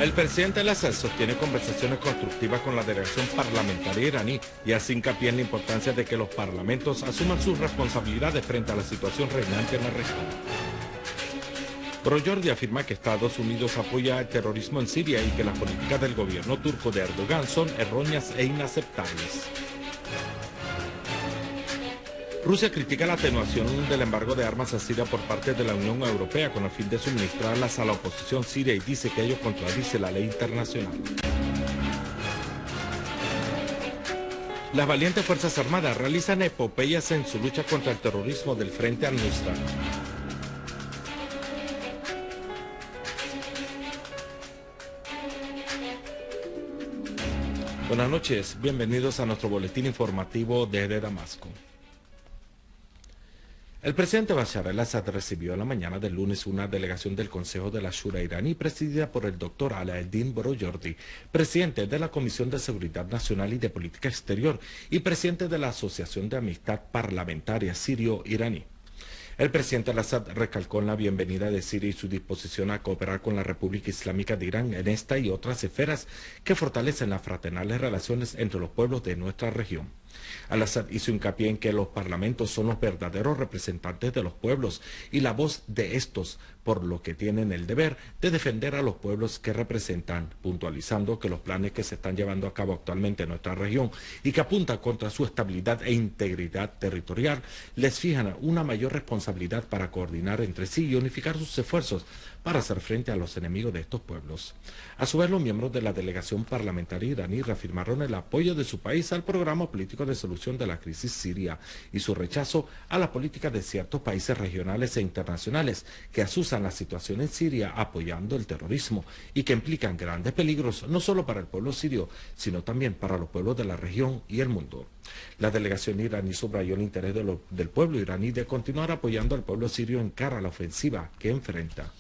El presidente Al-Assad sostiene conversaciones constructivas con la delegación parlamentaria iraní y hace hincapié en la importancia de que los parlamentos asuman sus responsabilidades frente a la situación reinante en la región. Broyerdi afirma que Estados Unidos apoya el terrorismo en Siria y que las políticas del gobierno turco de Erdogan son erróneas e inaceptables. Rusia critica la atenuación del embargo de armas a Siria por parte de la Unión Europea con el fin de suministrarlas a la oposición siria y dice que ello contradice la ley internacional. Las valientes Fuerzas Armadas realizan epopeyas en su lucha contra el terrorismo del Frente al-Nusra. Buenas noches, bienvenidos a nuestro boletín informativo desde Damasco. El presidente Bashar al-Assad recibió en la mañana del lunes una delegación del Consejo de la Shura iraní presidida por el doctor Alaeddin Broyerdi, presidente de la Comisión de Seguridad Nacional y de Política Exterior y presidente de la Asociación de Amistad Parlamentaria Sirio-Iraní. El presidente al-Assad recalcó en la bienvenida de Siria y su disposición a cooperar con la República Islámica de Irán en esta y otras esferas que fortalecen las fraternales relaciones entre los pueblos de nuestra región. Al-Assad hizo hincapié en que los parlamentos son los verdaderos representantes de los pueblos y la voz de estos, por lo que tienen el deber de defender a los pueblos que representan, puntualizando que los planes que se están llevando a cabo actualmente en nuestra región y que apuntan contra su estabilidad e integridad territorial, les fijan una mayor responsabilidad para coordinar entre sí y unificar sus esfuerzos para hacer frente a los enemigos de estos pueblos. A su vez, los miembros de la delegación parlamentaria iraní reafirmaron el apoyo de su país al programa político de solución de la crisis siria y su rechazo a la política de ciertos países regionales e internacionales que asusan la situación en Siria apoyando el terrorismo y que implican grandes peligros no solo para el pueblo sirio, sino también para los pueblos de la región y el mundo. La delegación iraní subrayó el interés del pueblo iraní de continuar apoyando al pueblo sirio en cara a la ofensiva que enfrenta.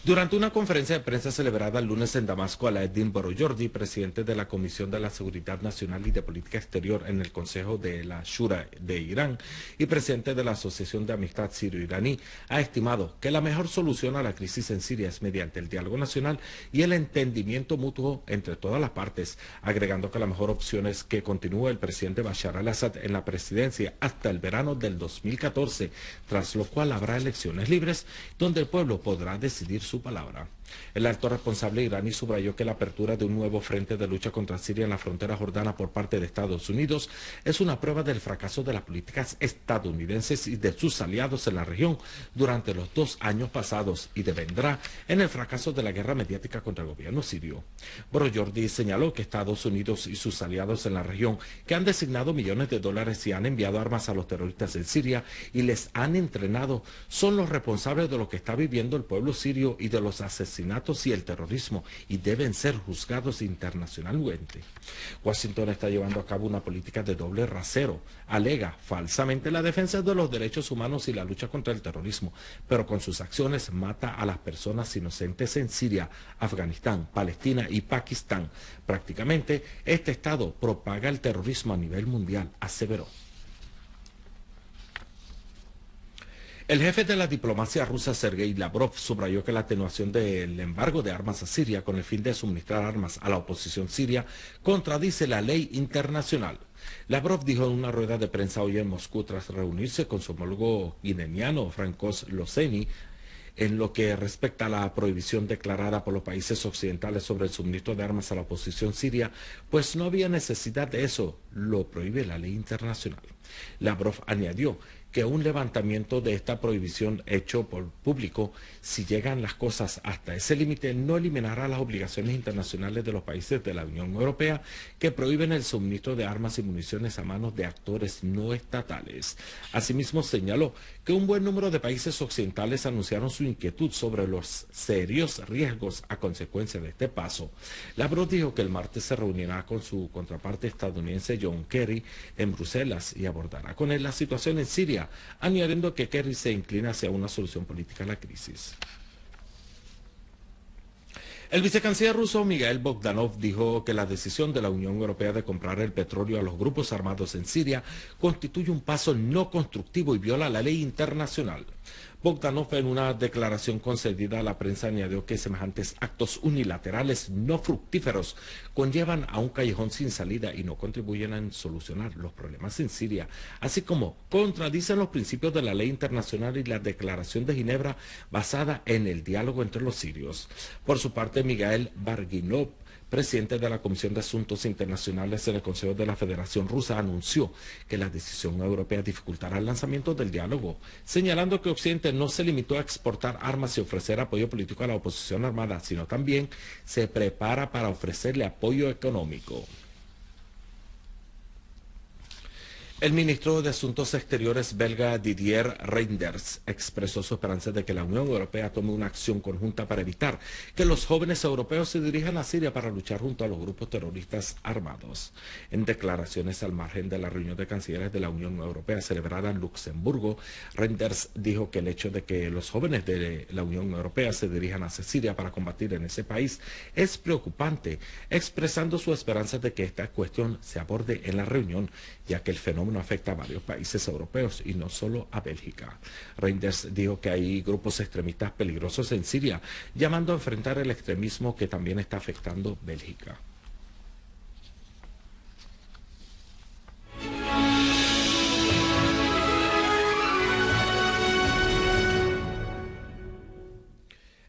Durante una conferencia de prensa celebrada el lunes en Damasco, Alaeddin Broyerdi, presidente de la Comisión de la Seguridad Nacional y de Política Exterior en el Consejo de la Shura de Irán y presidente de la Asociación de Amistad Sirio-Iraní, ha estimado que la mejor solución a la crisis en Siria es mediante el diálogo nacional y el entendimiento mutuo entre todas las partes, agregando que la mejor opción es que continúe el presidente Bashar al-Assad en la presidencia hasta el verano del 2014, tras lo cual habrá elecciones libres donde el pueblo podrá decidir su palabra. El alto responsable iraní subrayó que la apertura de un nuevo frente de lucha contra Siria en la frontera jordana por parte de Estados Unidos es una prueba del fracaso de las políticas estadounidenses y de sus aliados en la región durante los 2 años pasados y devendrá en el fracaso de la guerra mediática contra el gobierno sirio. Broyerdi señaló que Estados Unidos y sus aliados en la región, que han designado millones de dólares y han enviado armas a los terroristas en Siria y les han entrenado, son los responsables de lo que está viviendo el pueblo sirio y de los asesinatos y el terrorismo y deben ser juzgados internacionalmente. Washington está llevando a cabo una política de doble rasero, alega falsamente la defensa de los derechos humanos y la lucha contra el terrorismo, pero con sus acciones mata a las personas inocentes en Siria, Afganistán, Palestina y Pakistán. Prácticamente este estado propaga el terrorismo a nivel mundial, aseveró. El jefe de la diplomacia rusa, Sergei Lavrov, subrayó que la atenuación del embargo de armas a Siria con el fin de suministrar armas a la oposición siria contradice la ley internacional. Lavrov dijo en una rueda de prensa hoy en Moscú tras reunirse con su homólogo guineniano, Francos Loseni, en lo que respecta a la prohibición declarada por los países occidentales sobre el suministro de armas a la oposición siria, pues no había necesidad de eso, lo prohíbe la ley internacional. Lavrov añadió que un levantamiento de esta prohibición hecho por público, si llegan las cosas hasta ese límite, no eliminará las obligaciones internacionales de los países de la Unión Europea que prohíben el suministro de armas y municiones a manos de actores no estatales. Asimismo, señaló que un buen número de países occidentales anunciaron su inquietud sobre los serios riesgos a consecuencia de este paso. Lavrov dijo que el martes se reunirá con su contraparte estadounidense John Kerry en Bruselas y abordará con él la situación en Siria, añadiendo que Kerry se inclina hacia una solución política a la crisis. El vicecanciller ruso Mikhail Bogdanov dijo que la decisión de la Unión Europea de comprar el petróleo a los grupos armados en Siria constituye un paso no constructivo y viola la ley internacional. Bogdanov, en una declaración concedida a la prensa, añadió que semejantes actos unilaterales no fructíferos conllevan a un callejón sin salida y no contribuyen a solucionar los problemas en Siria, así como contradicen los principios de la ley internacional y la Declaración de Ginebra basada en el diálogo entre los sirios. Por su parte, Miguel Barguinov, presidente de la Comisión de Asuntos Internacionales en el Consejo de la Federación Rusa, anunció que la decisión europea dificultará el lanzamiento del diálogo, señalando que Occidente no se limitó a exportar armas y ofrecer apoyo político a la oposición armada, sino también se prepara para ofrecerle apoyo económico. El ministro de Asuntos Exteriores belga Didier Reynders expresó su esperanza de que la Unión Europea tome una acción conjunta para evitar que los jóvenes europeos se dirijan a Siria para luchar junto a los grupos terroristas armados. En declaraciones al margen de la reunión de cancilleres de la Unión Europea celebrada en Luxemburgo, Reynders dijo que el hecho de que los jóvenes de la Unión Europea se dirijan hacia Siria para combatir en ese país es preocupante, expresando su esperanza de que esta cuestión se aborde en la reunión, ya que el fenómeno afecta a varios países europeos y no solo a Bélgica. Reynders dijo que hay grupos extremistas peligrosos en Siria, llamando a enfrentar el extremismo que también está afectando Bélgica.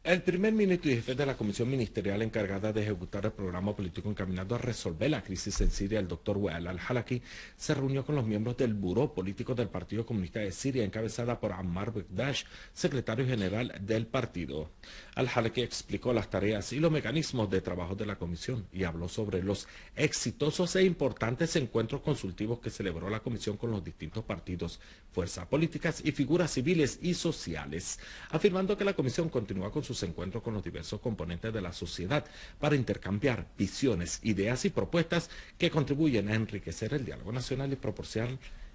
El primer ministro y jefe de la comisión ministerial encargada de ejecutar el programa político encaminado a resolver la crisis en Siria, el doctor Wael al-Halaki, se reunió con los miembros del Buró Político del Partido Comunista de Siria, encabezada por Ammar Bekdash, secretario general del partido. Al-Halaki explicó las tareas y los mecanismos de trabajo de la comisión y habló sobre los exitosos e importantes encuentros consultivos que celebró la comisión con los distintos partidos, fuerzas políticas y figuras civiles y sociales, afirmando que la comisión continúa con sus encuentros con los diversos componentes de la sociedad para intercambiar visiones, ideas y propuestas que contribuyen a enriquecer el diálogo nacional y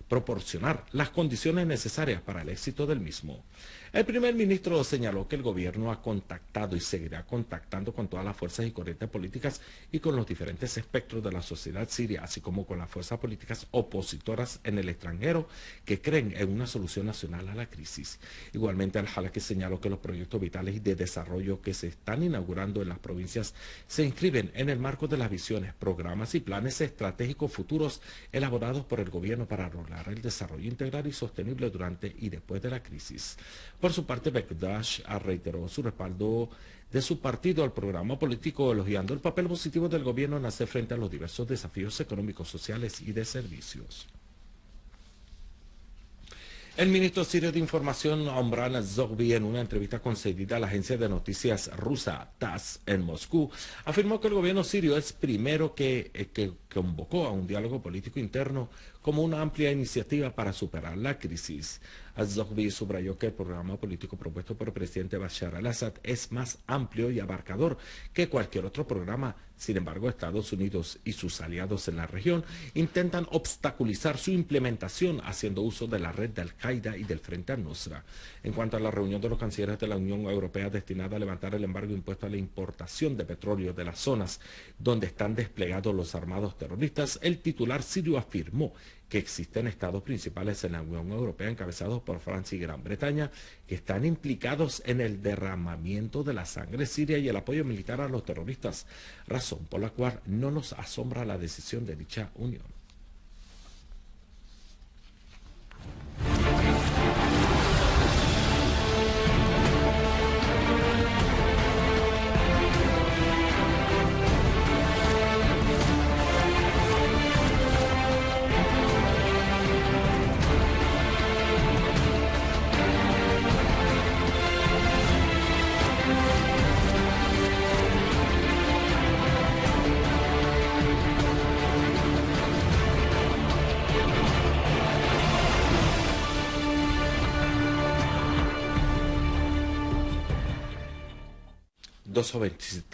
proporcionar las condiciones necesarias para el éxito del mismo. El primer ministro señaló que el gobierno ha contactado y seguirá contactando con todas las fuerzas y corrientes políticas y con los diferentes espectros de la sociedad siria, así como con las fuerzas políticas opositoras en el extranjero que creen en una solución nacional a la crisis. Igualmente, al-Halaki señaló que los proyectos vitales y de desarrollo que se están inaugurando en las provincias se inscriben en el marco de las visiones, programas y planes estratégicos futuros elaborados por el gobierno para lograr el desarrollo integral y sostenible durante y después de la crisis. Por su parte, Bekdash reiteró su respaldo de su partido al programa político, elogiando el papel positivo del gobierno en hacer frente a los diversos desafíos económicos, sociales y de servicios. El ministro sirio de Información, Omran Zoghbi, en una entrevista concedida a la agencia de noticias rusa TASS en Moscú, afirmó que el gobierno sirio es primero que convocó a un diálogo político interno como una amplia iniciativa para superar la crisis. Zoghbi subrayó que el programa político propuesto por el presidente Bashar al-Assad es más amplio y abarcador que cualquier otro programa. Sin embargo, Estados Unidos y sus aliados en la región intentan obstaculizar su implementación haciendo uso de la red de Al-Qaeda y del Frente al-Nusra. En cuanto a la reunión de los cancilleres de la Unión Europea destinada a levantar el embargo impuesto a la importación de petróleo de las zonas donde están desplegados los armados terroristas, el titular sirio afirmó que existen estados principales en la Unión Europea encabezados por Francia y Gran Bretaña que están implicados en el derramamiento de la sangre siria y el apoyo militar a los terroristas, razón por la cual no nos asombra la decisión de dicha unión.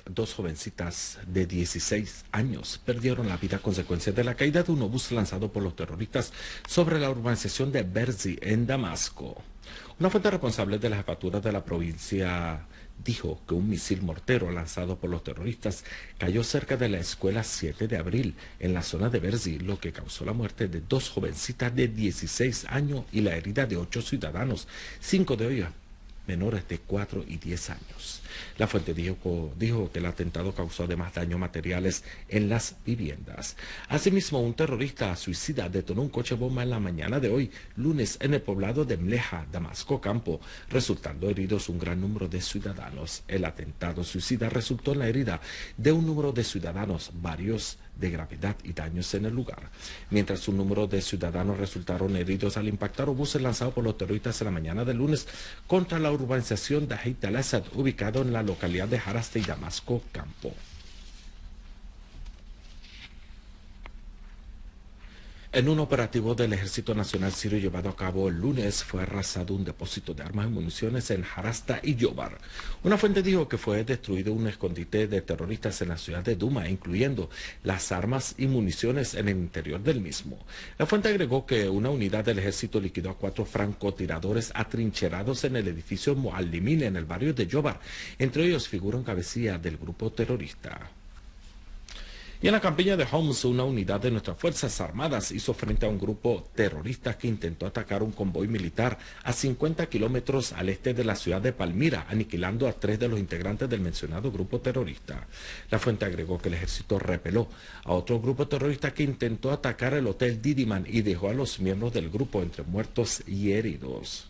Dos jovencitas de 16 años perdieron la vida a consecuencia de la caída de un obús lanzado por los terroristas sobre la urbanización de Berzi en Damasco. Una fuente responsable de la jefatura de la provincia dijo que un misil mortero lanzado por los terroristas cayó cerca de la escuela 7 de abril en la zona de Berzi, lo que causó la muerte de 2 jovencitas de 16 años y la herida de 8 ciudadanos, 5 de ellos menores de 4 y 10 años. La fuente dijo que el atentado causó además daños materiales en las viviendas. Asimismo, un terrorista suicida detonó un coche bomba en la mañana de hoy, lunes, en el poblado de Mleja, Damasco Campo, resultando heridos un gran número de ciudadanos. El atentado suicida resultó en la herida de un número de ciudadanos, varios de gravedad y daños en el lugar, mientras un número de ciudadanos resultaron heridos al impactar obuses lanzados por los terroristas en la mañana del lunes contra la urbanización de Hayt al-Assad, ubicado en la localidad de Harasta y Damasco Campo. En un operativo del Ejército Nacional Sirio llevado a cabo el lunes, fue arrasado un depósito de armas y municiones en Harasta y Yobar. Una fuente dijo que fue destruido un escondite de terroristas en la ciudad de Duma, incluyendo las armas y municiones en el interior del mismo. La fuente agregó que una unidad del ejército liquidó a 4 francotiradores atrincherados en el edificio Moallimin en el barrio de Yobar. Entre ellos figura un cabecilla del grupo terrorista. Y en la campiña de Homs, una unidad de nuestras Fuerzas Armadas hizo frente a un grupo terrorista que intentó atacar un convoy militar a 50 kilómetros al este de la ciudad de Palmira, aniquilando a 3 de los integrantes del mencionado grupo terrorista. La fuente agregó que el ejército repeló a otro grupo terrorista que intentó atacar el hotel Didiman y dejó a los miembros del grupo entre muertos y heridos.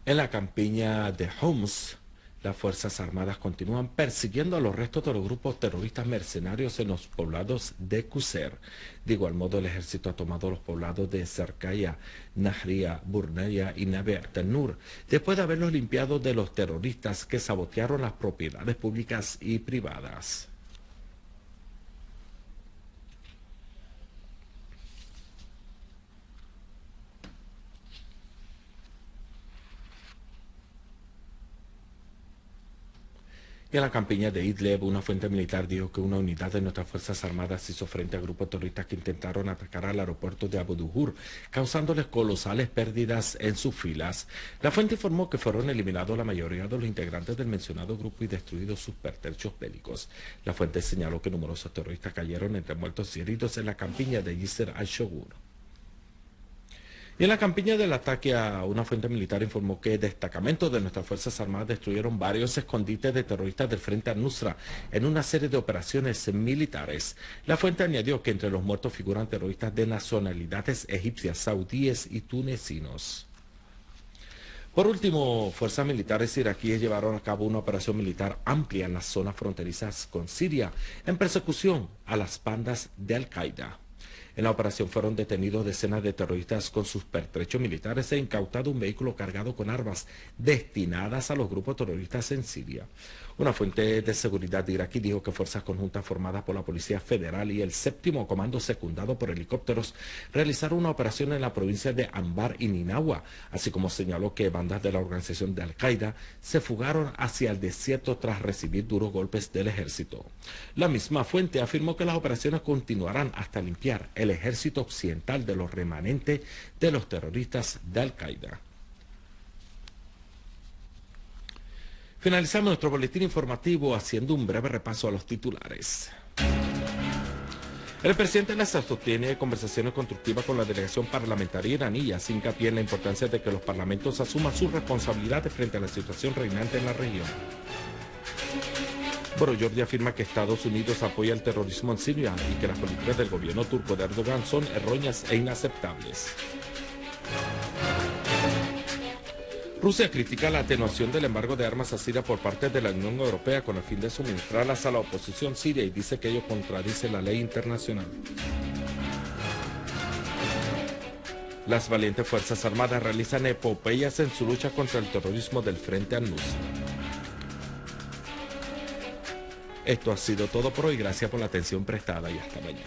En la campiña de Homs, las Fuerzas Armadas continúan persiguiendo a los restos de los grupos terroristas mercenarios en los poblados de Quser. De igual modo, el ejército ha tomado los poblados de Zarkaya, Nahria, Burnaya y Nabe Tanur, después de haberlos limpiado de los terroristas que sabotearon las propiedades públicas y privadas. Y en la campiña de Idlib, una fuente militar dijo que una unidad de nuestras Fuerzas Armadas hizo frente a grupos terroristas que intentaron atacar al aeropuerto de Abu Duhur, causándoles colosales pérdidas en sus filas. La fuente informó que fueron eliminados la mayoría de los integrantes del mencionado grupo y destruidos sus pertrechos bélicos. La fuente señaló que numerosos terroristas cayeron entre muertos y heridos en la campiña de Yisr al-Shogur. Y en la campiña del ataque a una fuente militar informó que destacamentos de nuestras Fuerzas Armadas destruyeron varios escondites de terroristas del Frente al-Nusra en una serie de operaciones militares. La fuente añadió que entre los muertos figuran terroristas de nacionalidades egipcias, saudíes y tunecinos. Por último, fuerzas militares iraquíes llevaron a cabo una operación militar amplia en las zonas fronterizas con Siria en persecución a las bandas de Al-Qaeda. En la operación fueron detenidos decenas de terroristas con sus pertrechos militares e incautado un vehículo cargado con armas destinadas a los grupos terroristas en Siria. Una fuente de seguridad iraquí dijo que fuerzas conjuntas formadas por la Policía Federal y el 7º Comando secundado por helicópteros realizaron una operación en la provincia de Anbar y Ninawa, así como señaló que bandas de la organización de Al-Qaeda se fugaron hacia el desierto tras recibir duros golpes del ejército. La misma fuente afirmó que las operaciones continuarán hasta limpiar el ejército occidental de los remanentes de los terroristas de Al-Qaeda. Finalizamos nuestro boletín informativo haciendo un breve repaso a los titulares. El presidente Nasser sostiene conversaciones constructivas con la delegación parlamentaria iraní y hace hincapié en la importancia de que los parlamentos asuman sus responsabilidades frente a la situación reinante en la región. Boro-Yordi afirma que Estados Unidos apoya el terrorismo en Siria y que las políticas del gobierno turco de Erdogan son erróneas e inaceptables. Rusia critica la atenuación del embargo de armas a Siria por parte de la Unión Europea con el fin de suministrarlas a la oposición siria y dice que ello contradice la ley internacional. Las valientes Fuerzas Armadas realizan epopeyas en su lucha contra el terrorismo del Frente al-Nusra. Esto ha sido todo por hoy, gracias por la atención prestada y hasta mañana.